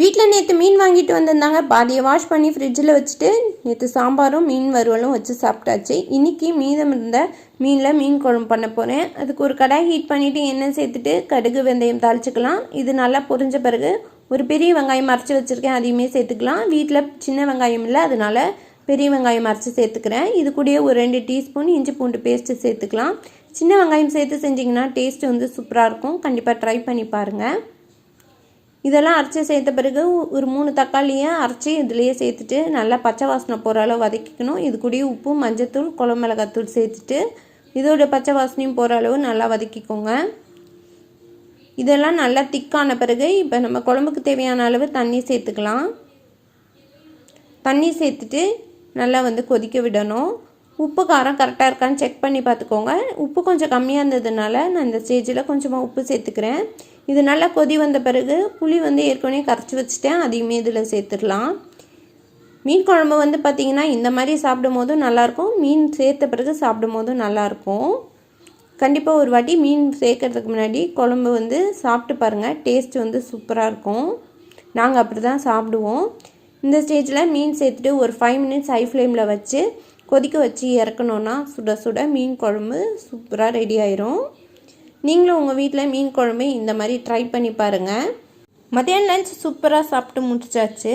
வீட்டில் நேற்று மீன் வாங்கிட்டு வந்திருந்தாங்க. பாதியை வாஷ் பண்ணி ஃப்ரிட்ஜில் வச்சுட்டு நேற்று சாம்பாரும் மீன் வறுவலும் வச்சு சாப்பிட்டாச்சு. இன்றைக்கி மீதம் இருந்த மீனில் மீன் குழம்பு பண்ண போகிறேன். அதுக்கு ஒரு கடாய் ஹீட் பண்ணிவிட்டு எண்ணெய் சேர்த்துட்டு கடுகு வெந்தயம் தாளிச்சிக்கலாம். இது நல்லா பொரிஞ்ச பிறகு ஒரு பெரிய வெங்காயம் அரைச்சி வச்சுருக்கேன், அதையுமே சேர்த்துக்கலாம். வீட்டில் சின்ன வெங்காயம் இல்லை, அதனால பெரிய வெங்காயம் அரைச்சி சேர்த்துக்கிறேன். இது கூடயே ஒரு 2 டீஸ்பூன் இஞ்சி பூண்டு பேஸ்ட்டு சேர்த்துக்கலாம். சின்ன வெங்காயம் சேர்த்து செஞ்சிங்கன்னா டேஸ்ட்டு வந்து சூப்பராக இருக்கும். கண்டிப்பாக ட்ரை பண்ணி பாருங்கள். இதெல்லாம் அரைச்சி சேர்த்த பிறகு ஒரு 3 தக்காளியை அரைச்சி இதுலேயே சேர்த்துட்டு நல்லா பச்சை வாசனை போகிற அளவு வதக்கிக்கணும். இது கூடயே உப்பு, மஞ்சத்தூள், குழம்பு மிளகாத்தூள் சேர்த்துட்டு இதோட பச்சை வாசனையும் போகிற அளவு நல்லா வதக்கிக்கோங்க. இதெல்லாம் நல்லா திக்கான பிறகு இப்போ நம்ம குழம்புக்கு தேவையான அளவு தண்ணி சேர்த்துக்கலாம். தண்ணி சேர்த்துட்டு நல்லா வந்து கொதிக்க விடணும். உப்பு காரம் கரெக்டாக இருக்கான்னு செக் பண்ணி பார்த்துக்கோங்க. உப்பு கொஞ்சம் கம்மியாக இருந்ததுனால நான் இந்த ஸ்டேஜில் கொஞ்சமாக உப்பு சேர்த்துக்கிறேன். இது நல்லா கொதி வந்த பிறகு புளி வந்து ஏற்கனவே கரைச்சி வச்சுட்டேன், அதையுமே இதில் சேர்த்துடலாம். மீன் குழம்பு வந்து பார்த்திங்கன்னா இந்த மாதிரி சாப்பிடும் போதும் நல்லாயிருக்கும், மீன் சேர்த்த பிறகு சாப்பிடும் போதும் நல்லாயிருக்கும். கண்டிப்பாக ஒரு வாட்டி மீன் சேர்க்கறதுக்கு முன்னாடி குழம்பு வந்து சாப்பிட்டு பாருங்கள், டேஸ்ட் வந்து சூப்பராக இருக்கும். நாங்கள் அப்படி தான் சாப்பிடுவோம். இந்த ஸ்டேஜில் மீன் சேர்த்துட்டு ஒரு 5 மினிட்ஸ் ஹை ஃப்ளேமில் வச்சு கொதிக்க வச்சு இறக்கணுன்னா சுட சுட மீன் குழம்பு சூப்பராக ரெடி ஆயிரும். நீங்களும் உங்கள் வீட்டில் மீன் குழம்பு இந்த மாதிரி ட்ரை பண்ணி பாருங்கள். மதியானம் லஞ்ச் சூப்பராக சாப்பிட்டு முடிச்சாச்சு.